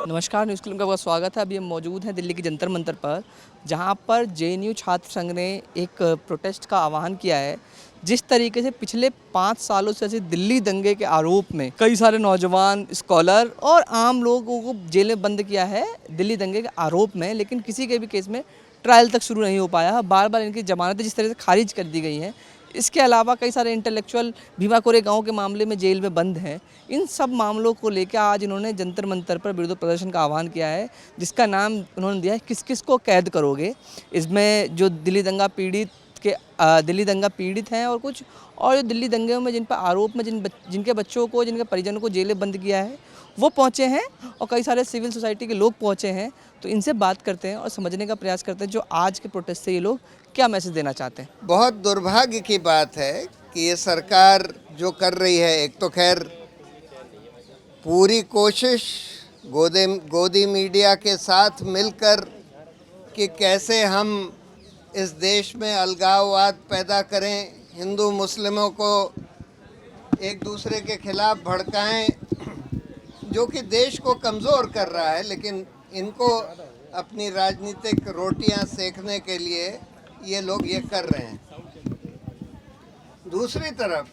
नमस्कार, news clip में आपका स्वागत है। अभी हम मौजूद हैं दिल्ली के जंतर मंतर पर, जहां पर जेएनयू छात्र संघ ने एक प्रोटेस्ट का आह्वान किया है। जिस तरीके से पिछले 5 सालों से ऐसे दिल्ली दंगे के आरोप में कई सारे नौजवान, स्कॉलर और आम लोगों को जेल में बंद किया है दिल्ली दंगे के आरोप में, लेकिन किसी के भी केस में ट्रायल तक शुरू नहीं हो पाया। बार बार इनकी जमानतें जिस तरह से खारिज कर दी गई हैं। इसके अलावा कई सारे इंटेलेक्चुअल भीमा कोरेगांव के मामले में जेल में बंद हैं। इन सब मामलों को लेकर आज इन्होंने जंतर मंतर पर विरोध प्रदर्शन का आह्वान किया है, जिसका नाम उन्होंने दिया है किस किस को कैद करोगे। इसमें जो दिल्ली दंगा पीड़ित हैं और कुछ और जो दिल्ली दंगे में जिन पर आरोप में जिनके बच्चों को, जिनके परिजनों को जेल में बंद किया है, वो पहुँचे हैं और कई सारे सिविल सोसाइटी के लोग पहुँचे हैं। तो इनसे बात करते हैं और समझने का प्रयास करते हैं जो आज के प्रोटेस्ट से ये लोग क्या मैसेज देना चाहते हैं। बहुत दुर्भाग्य की बात है कि ये सरकार जो कर रही है, एक तो खैर पूरी कोशिश गोदी मीडिया के साथ मिलकर कि कैसे हम इस देश में अलगाववाद पैदा करें, हिंदू मुस्लिमों को एक दूसरे के खिलाफ भड़काएं, जो कि देश को कमज़ोर कर रहा है। लेकिन इनको अपनी राजनीतिक रोटियां सेकने के लिए ये लोग ये कर रहे हैं। दूसरी तरफ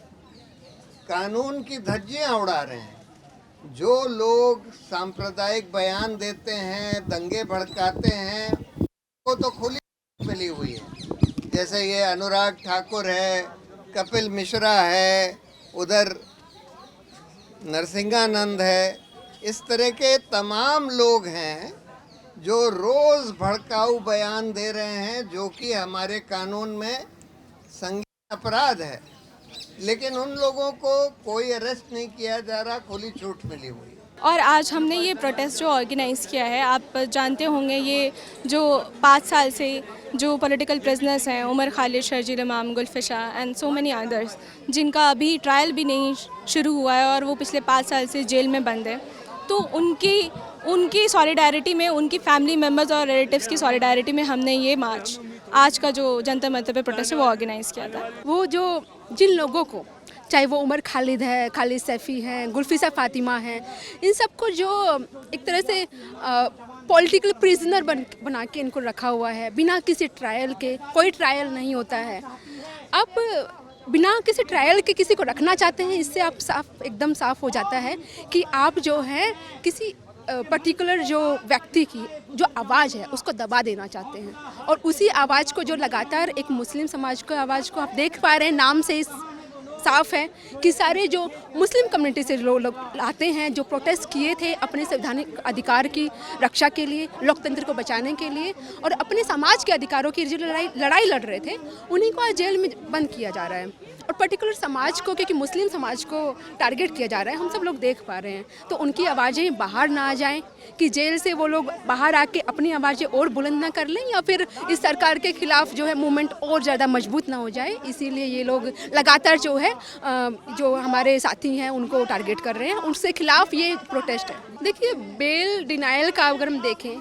कानून की धज्जियां उड़ा रहे हैं। जो लोग सांप्रदायिक बयान देते हैं, दंगे भड़काते हैं, वो तो खुली मिली हुई है। जैसे ये अनुराग ठाकुर है, कपिल मिश्रा है, उधर नरसिंहानंद है, इस तरह के तमाम लोग हैं जो रोज़ भड़काऊ बयान दे रहे हैं, जो कि हमारे कानून में संगीन अपराध है। लेकिन उन लोगों को कोई अरेस्ट नहीं किया जा रहा, खुली छूट मिली हुई है। और आज हमने ये प्रोटेस्ट जो ऑर्गेनाइज़ किया है, आप जानते होंगे ये जो 5 साल से जो पॉलिटिकल प्रिजनर्स हैं, उमर खालिद, शर्जील इमाम, Gulfisha and so many others, जिनका अभी ट्रायल भी नहीं शुरू हुआ है और वो पिछले 5 साल से जेल में बंद है, तो उनकी सॉलिडारिटी में, उनकी फैमिली मेम्बर्स और रिलेटिव्स की सॉलिडारिटी में हमने ये मार्च, आज का जो जंतर मंतर पे प्रोटेस्ट है, वो ऑर्गेनाइज़ किया था। वो जो जिन लोगों को, चाहे वो उमर खालिद है, खालिद सैफ़ी हैं, गुलफिसा फ़ातिमा हैं, इन सबको जो एक तरह से पॉलिटिकल प्रिजनर बना के इनको रखा हुआ है, बिना किसी ट्रायल के। कोई ट्रायल नहीं होता है। अब बिना किसी ट्रायल के किसी को रखना चाहते हैं, इससे आप एकदम साफ हो जाता है कि आप जो है किसी पर्टिकुलर जो व्यक्ति की जो आवाज़ है उसको दबा देना चाहते हैं। और उसी आवाज़ को जो लगातार एक मुस्लिम समाज की आवाज़ को आप देख पा रहे हैं, नाम से साफ है कि सारे जो मुस्लिम कम्युनिटी से लोग आते हैं, जो प्रोटेस्ट किए थे अपने संवैधानिक अधिकार की रक्षा के लिए, लोकतंत्र को बचाने के लिए और अपने समाज के अधिकारों की जो लड़ाई लड़ रहे थे, उन्हीं को आज जेल में बंद किया जा रहा है। और पर्टिकुलर समाज को, क्योंकि मुस्लिम समाज को टारगेट किया जा रहा है, हम सब लोग देख पा रहे हैं। तो उनकी आवाज़ें बाहर ना आ जाएं, कि जेल से वो लोग बाहर आके अपनी आवाज़ें और बुलंद ना कर लें, या फिर इस सरकार के खिलाफ जो है मूवमेंट और ज़्यादा मजबूत ना हो जाए। इसीलिए ये लोग लगातार जो है जो हमारे साथी हैं उनको टारगेट कर रहे हैं, उनसे खिलाफ ये प्रोटेस्ट है। देखिए, बेल डिनाइल का अगर हम देखें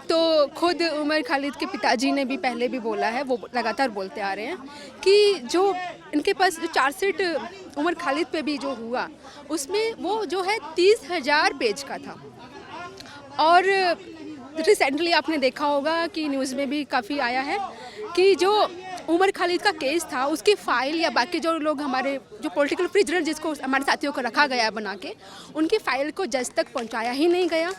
तो खुद उमर खालिद के पिताजी ने भी पहले भी बोला है, वो लगातार बोलते आ रहे हैं कि जो इनके पास जो चार्जशीट उमर खालिद पे भी जो हुआ, उसमें वो जो है 30,000 पेज का था। और रिसेंटली आपने देखा होगा कि न्यूज़ में भी काफ़ी आया है कि जो उमर खालिद का केस था, उसकी फ़ाइल या बाकी जो लोग हमारे जो पॉलिटिकल प्रिजनर जिसको हमारे साथियों को रखा गया बना के, उनकी फ़ाइल को जज तक पहुंचाया ही नहीं गया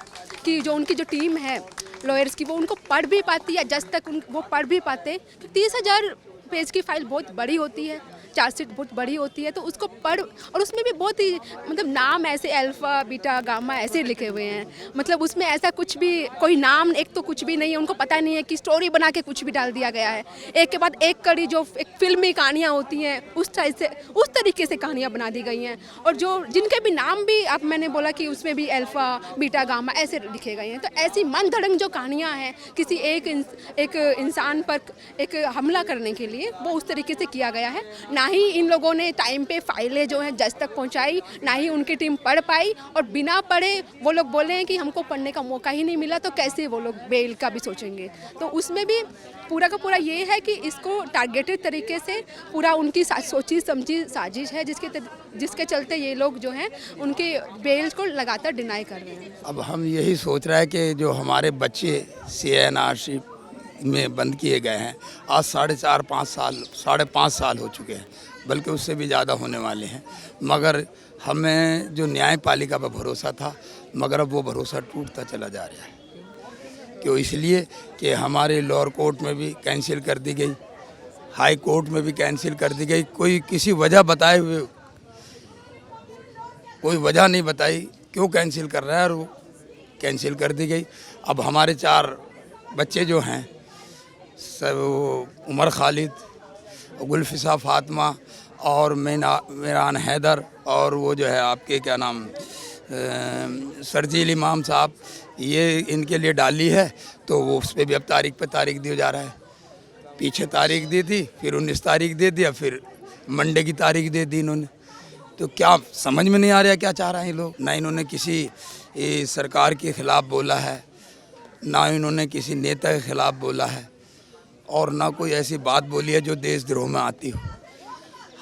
कि जो उनकी जो टीम है लॉयर्स की, वो उनको पढ़ भी पाती या जज तक वो पढ़ भी पाते। 30,000 पेज की फ़ाइल बहुत बड़ी होती है, चार्जशीट बहुत बड़ी होती है, तो उसको पढ़, और उसमें भी बहुत ही मतलब नाम ऐसे अल्फ़ा बीटा गामा ऐसे लिखे हुए हैं। मतलब उसमें ऐसा कुछ भी कोई नाम एक तो कुछ भी नहीं है, उनको पता नहीं है कि स्टोरी बना के कुछ भी डाल दिया गया है। एक के बाद एक कड़ी जो एक फिल्मी कहानियाँ होती हैं, उस तरीके से कहानियाँ बना दी गई हैं। और जो जिनके भी नाम भी आप मैंने बोला कि उसमें भी अल्फ़ा बीटा गामा ऐसे लिखे गए हैं। तो ऐसी मन धड़ंग जो कहानियाँ हैं किसी एक इंसान पर एक हमला करने के लिए, वो उस तरीके से किया गया है। ना ही इन लोगों ने टाइम पे फाइलें जो हैं जज तक पहुंचाई, ना ही उनकी टीम पढ़ पाई, और बिना पढ़े वो लोग बोल रहे हैं कि हमको पढ़ने का मौका ही नहीं मिला, तो कैसे वो लोग बेल का भी सोचेंगे। तो उसमें भी पूरा का पूरा ये है कि इसको टारगेटेड तरीके से पूरा उनकी सोची समझी साजिश है, जिसके चलते ये लोग जो हैं उनके बेल को लगातार डिनाई कर रहे हैं। अब हम यही सोच रहे हैं कि जो हमारे बच्चे CNRC में बंद किए गए हैं, आज 4.5 साल हो चुके हैं, बल्कि उससे भी ज़्यादा होने वाले हैं, मगर हमें जो न्यायपालिका पर भरोसा था, मगर अब वो भरोसा टूटता चला जा रहा है। क्यों? इसलिए कि हमारे लोअर कोर्ट में भी कैंसिल कर दी गई, हाई कोर्ट में भी कैंसिल कर दी गई, कोई किसी वजह बताए हुए कोई वजह नहीं बताई क्यों कैंसिल कर रहा है, और वो कैंसिल कर दी गई। अब हमारे 4 बच्चे जो हैं सब उमर खालिद, गुलफिसा फातिमा और मेरान हैदर, और वो जो है आपके क्या नाम शर्जील इमाम साहब, ये इनके लिए डाली है, तो वो उस पर भी अब तारीख पे तारीख दिया जा रहा है। पीछे तारीख दी थी, फिर 19 तारीख दे दिया, फिर मंडे की तारीख दे दी इन्होंने। तो क्या समझ में नहीं आ रहा क्या चाह रहे हैं ये लोग। ना इन्होंने किसी सरकार के ख़िलाफ़ बोला है, ना इन्होंने किसी नेता के ख़िलाफ़ बोला है, और ना कोई ऐसी बात बोली है जो देशद्रोह में आती हो।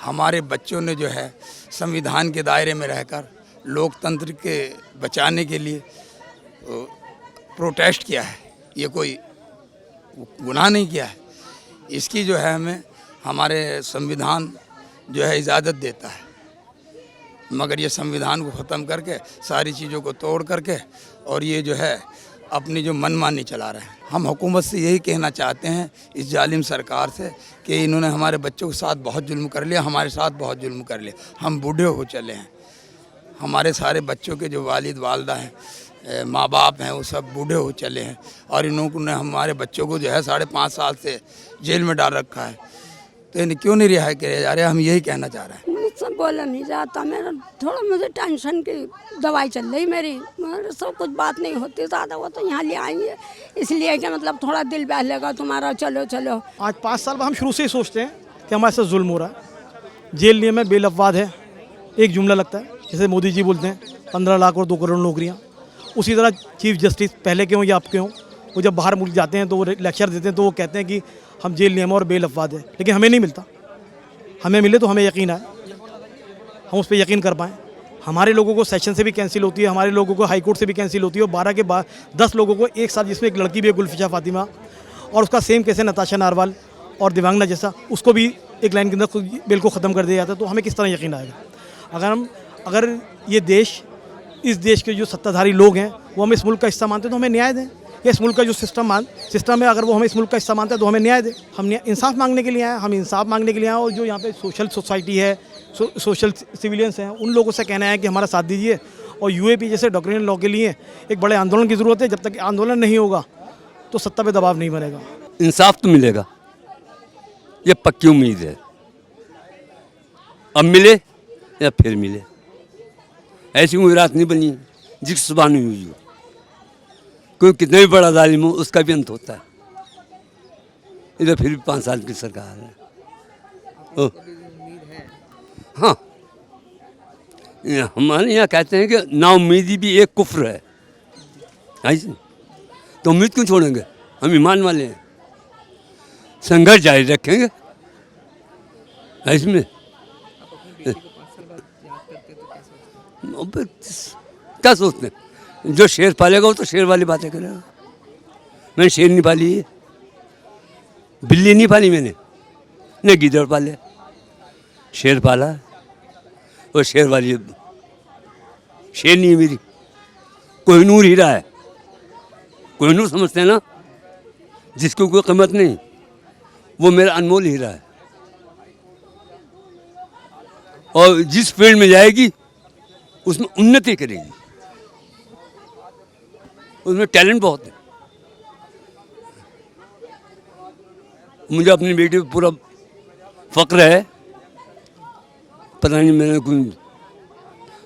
हमारे बच्चों ने जो है संविधान के दायरे में रहकर लोकतंत्र के बचाने के लिए प्रोटेस्ट किया है, ये कोई गुनाह नहीं किया है। इसकी जो है हमें हमारे संविधान जो है इजाज़त देता है, मगर ये संविधान को ख़त्म करके सारी चीज़ों को तोड़ करके और ये जो है अपनी जो मनमानी चला रहे हैं। हम हुकूमत से यही कहना चाहते हैं, इस जालिम सरकार से, कि इन्होंने हमारे बच्चों के साथ बहुत जुल्म कर लिया, हमारे साथ बहुत जुल्म कर लिया। हम बूढ़े हो चले हैं, हमारे सारे बच्चों के जो वालिद वालदा हैं, माँ बाप हैं, वो सब बूढ़े हो चले हैं, और इन्होंने हमारे बच्चों को जो है 5.5 साल से जेल में डाल रखा है। तो इन्हें क्यों नहीं रिहाई किया जा रहा है, हम यही कहना चाह रहे हैं। मुझसे बोला नहीं जाता, मेरा थोड़ा मुझे टेंशन की दवाई चल रही मेरी, मगर सब कुछ बात नहीं होती ज़्यादा। वो तो यहाँ ले आई है इसलिए कि मतलब थोड़ा दिल बहलेगा तुम्हारा, चलो चलो। आज 5 साल बाद हम शुरू से ही सोचते हैं कि हमारे साथ जुल्म हो रहा है। जेल नियम में बेलफवाद है, एक जुमला लगता है, जैसे मोदी जी बोलते हैं 15 लाख और 2 करोड़ नौकरियाँ। उसी तरह चीफ जस्टिस पहले के हों या अब के हों, वो जब बाहर मुल्क जाते हैं तो वो लेक्चर देते हैं, तो वो कहते हैं कि हम जेल नियम और बेलफवाद है, लेकिन हमें नहीं मिलता। हमें मिले तो हमें यकीन आए, हम उस पर यकीन कर पाएँ। हमारे लोगों को सेशन से भी कैंसिल होती है, हमारे लोगों को हाई कोर्ट से भी कैंसिल होती है, और 12 के बाद 10 लोगों को एक साथ, जिसमें एक लड़की भी है गुलफिशा फातिमा, और उसका सेम केस है नताशा नारवाल और दिव्यांगना जैसा, उसको भी एक लाइन के अंदर बिल को ख़त्म कर दिया जाता है। तो हमें किस तरह यकीन आएगा? अगर ये देश, इस देश के जो सत्ताधारी लोग हैं वो हमें इस मुल्क का हिस्सा मानते हैं तो हमें न्याय दें। या इस मुल्क का जो सिस्टम है, अगर वो हमें इस मुल्क का हिस्सा मानता है तो हमें न्याय दें। हम इंसाफ मांगने के लिए आए, हम इंसाफ मांगने के लिए आए। और जो यहाँ पे सोशल सोसाइटी है, सोशल सिविलियंस हैं, उन लोगों से कहना है कि हमारा साथ दीजिए। और UAP जैसे डॉक्ट्रिनल लॉ के लिए एक बड़े आंदोलन की ज़रूरत है। जब तक आंदोलन नहीं होगा तो सत्ता पे दबाव नहीं बनेगा। इंसाफ तो मिलेगा, ये पक्की उम्मीद है। अब मिले या फिर मिले, ऐसी कोई रात नहीं बनी जिस सुबह नहीं हुई हो। कोई कितना भी बड़ा जालिम हो, उसका भी अंत होता है। इधर फिर भी 5 साल की सरकार है। हाँ, हमारे यहाँ कहते हैं कि नाउम्मीदी भी एक कुफ्र है। ऐसे तो उम्मीद क्यों छोड़ेंगे? हम ईमान वाले हैं, संघर्ष जारी रखेंगे। इसमें क्या सोचते हैं? जो शेर पालेगा वो तो शेर वाली बातें करेगा। मैंने शेर नहीं पाली है, बिल्ली नहीं पाली मैंने, न गिद्दड़ पाले, शेर पाला। और शेर वाली शेर नहीं है मेरी। कोहिनूर हीरा है, कोहिनूर समझते हैं ना, जिसको कोई कीमत नहीं, वो मेरा अनमोल हीरा है। और जिस फील्ड में जाएगी उसमें उन्नति करेगी, उसमें टैलेंट बहुत है। मुझे अपनी बेटी पर पूरा फ़क्र है। पता नहीं मैंने कोई,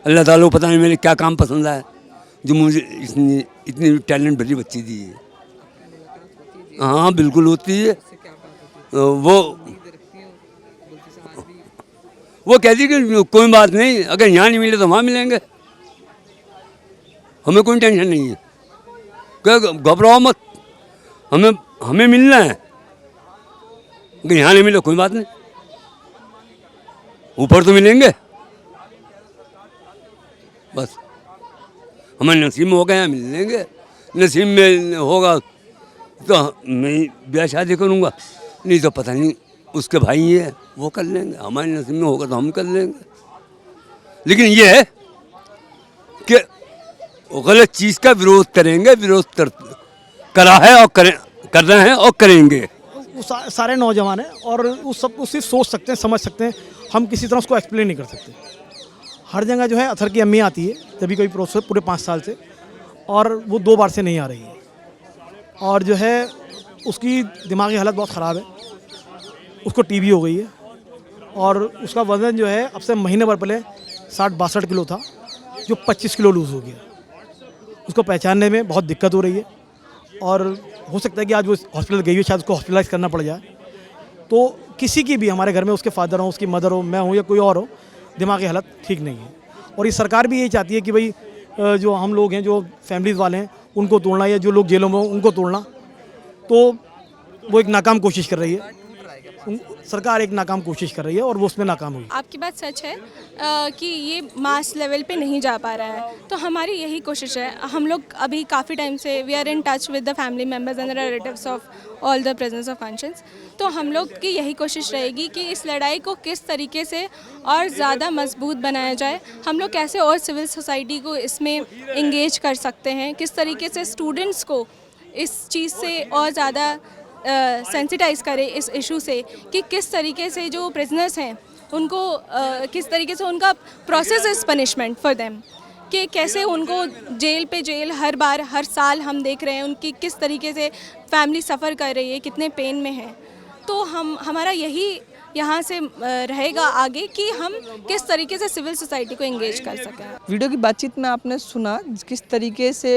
अल्लाह ताला को पता नहीं मेरे क्या काम पसंद आया जो मुझे इतनी टैलेंट भरी बच्ची दी है। हाँ बिल्कुल होती है। वो वो कहती कि कोई बात नहीं, अगर यहाँ नहीं मिले तो वहाँ मिलेंगे, हमें कोई टेंशन नहीं है, घबराओ मत, हमें मिलना है, अगर यहाँ नहीं मिले कोई बात नहीं, ऊपर तो मिलेंगे, बस हमारे नसीब में होगा यहाँ मिल लेंगे, नसीब में होगा तो मैं ब्याह शादी करूँगा, नहीं तो पता नहीं उसके भाई है वो कर लेंगे, हमारे नसीब में होगा तो हम कर लेंगे। लेकिन ये है कि गलत चीज़ का विरोध करेंगे, करा है और कर रहे हैं और करेंगे। वो सारे नौजवान हैं और उस सब सिर्फ सोच सकते हैं, समझ सकते हैं, हम किसी तरह उसको एक्सप्लेन नहीं कर सकते। हर जगह जो है अथर की अम्मी आती है जब भी कोई प्रोसेस पूरे 5 साल से, और वो 2 बार से नहीं आ रही है, और जो है उसकी दिमागी हालत बहुत ख़राब है, उसको टीबी हो गई है, और उसका वज़न जो है अब से महीने भर पहले 60-62 किलो था, जो 25 किलो लूज़ हो गया। उसको पहचानने में बहुत दिक्कत हो रही है, और हो सकता है कि आज वो हॉस्पिटल गई हो, शायद उसको हॉस्पिटलाइज करना पड़ जाए। तो किसी की भी, हमारे घर में उसके फादर हो, उसकी मदर हो, मैं हूँ या कोई और हो, दिमागी हालत ठीक नहीं है। और ये सरकार भी यही चाहती है कि भाई जो हम लोग हैं, जो फैमिलीज़ वाले हैं, उनको तोड़ना, या जो लोग जेलों में हो उनको तोड़ना, तो वो एक नाकाम कोशिश कर रही है। सरकार एक नाकाम कोशिश कर रही है और वो उसमें नाकाम हुई। आपकी बात सच है कि ये मास लेवल पे नहीं जा पा रहा है, तो हमारी यही कोशिश है। हम लोग अभी काफ़ी टाइम से we are in touch with the family members and relatives of all the presence of conscience. तो हम लोग की यही कोशिश रहेगी कि इस लड़ाई को किस तरीके से और ज़्यादा मजबूत बनाया जाए, हम लोग कैसे और सिविल सोसाइटी को इसमें इंगेज कर सकते हैं, किस तरीके से स्टूडेंट्स को इस चीज़ से और ज़्यादा सेंसिटाइज करें इस इशू से, कि किस तरीके से जो प्रिजनर्स हैं उनको किस तरीके से उनका process is punishment for them, कि कैसे उनको जेल पे जेल हर बार हर साल हम देख रहे हैं, उनकी किस तरीके से फैमिली सफ़र कर रही है, कितने पेन में है। तो हमारा यही यहाँ से रहेगा आगे कि हम किस तरीके से सिविल सोसाइटी को एंगेज कर सकें। वीडियो की बातचीत में आपने सुना किस तरीके से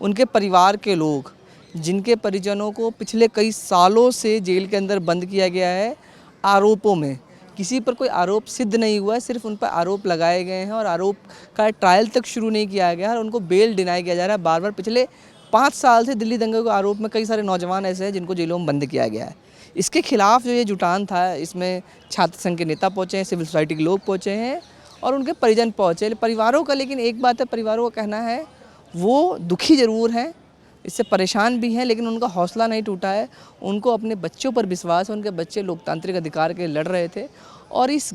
उनके परिवार के लोग, जिनके परिजनों को पिछले कई सालों से जेल के अंदर बंद किया गया है आरोपों में, किसी पर कोई आरोप सिद्ध नहीं हुआ है, सिर्फ उन पर आरोप लगाए गए हैं और आरोप का ट्रायल तक शुरू नहीं किया गया है, और उनको बेल डिनाई किया जा रहा है बार बार। पिछले 5 साल से दिल्ली दंगे के आरोप में कई सारे नौजवान ऐसे हैं जिनको जेलों में बंद किया गया है। इसके खिलाफ जो ये जुटान था, इसमें छात्र संघ के नेता पहुँचे हैं, सिविल सोसाइटी के लोग पहुँचे हैं और उनके परिजन पहुँचे, परिवारों का। लेकिन एक बात है, परिवारों का कहना है वो दुखी ज़रूर हैं, इससे परेशान भी हैं, लेकिन उनका हौसला नहीं टूटा है। उनको अपने बच्चों पर विश्वास है, उनके बच्चे लोकतांत्रिक अधिकार के लड़ रहे थे और इस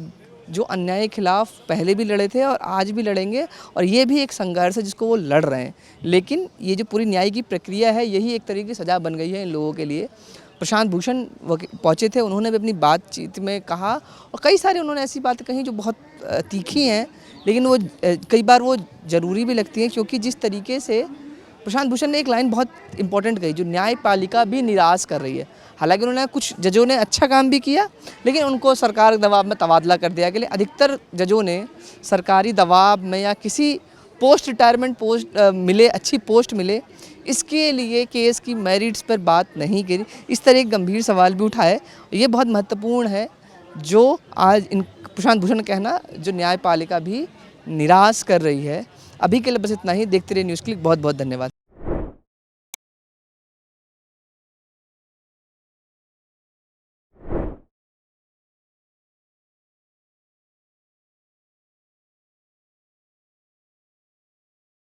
जो अन्याय के खिलाफ पहले भी लड़े थे और आज भी लड़ेंगे, और ये भी एक संघर्ष है जिसको वो लड़ रहे हैं। लेकिन ये जो पूरी न्याय की प्रक्रिया है, यही एक तरीके की सज़ा बन गई है इन लोगों के लिए। प्रशांत भूषण पहुँचे थे, उन्होंने भी अपनी बातचीत में कहा, और कई सारे उन्होंने ऐसी बातें कही जो बहुत तीखी हैं, लेकिन वो कई बार वो ज़रूरी भी लगती हैं, क्योंकि जिस तरीके से प्रशांत भूषण ने एक लाइन बहुत इंपॉर्टेंट कही, जो न्यायपालिका भी निराश कर रही है। हालांकि उन्होंने कुछ जजों ने अच्छा काम भी किया, लेकिन उनको सरकार के दबाव में तबादला कर दिया गया। अधिकतर जजों ने सरकारी दबाव में या किसी पोस्ट रिटायरमेंट पोस्ट मिले, अच्छी पोस्ट मिले, इसके लिए केस की मेरिट्स पर बात नहीं करी। इस तरह एक गंभीर सवाल भी उठाए। ये बहुत महत्वपूर्ण है जो आज इन प्रशांत भूषण का कहना, जो न्यायपालिका भी निराश कर रही है। अभी के लिए बस इतना ही। देखते रहिए न्यूज़ क्लिक। बहुत बहुत धन्यवाद।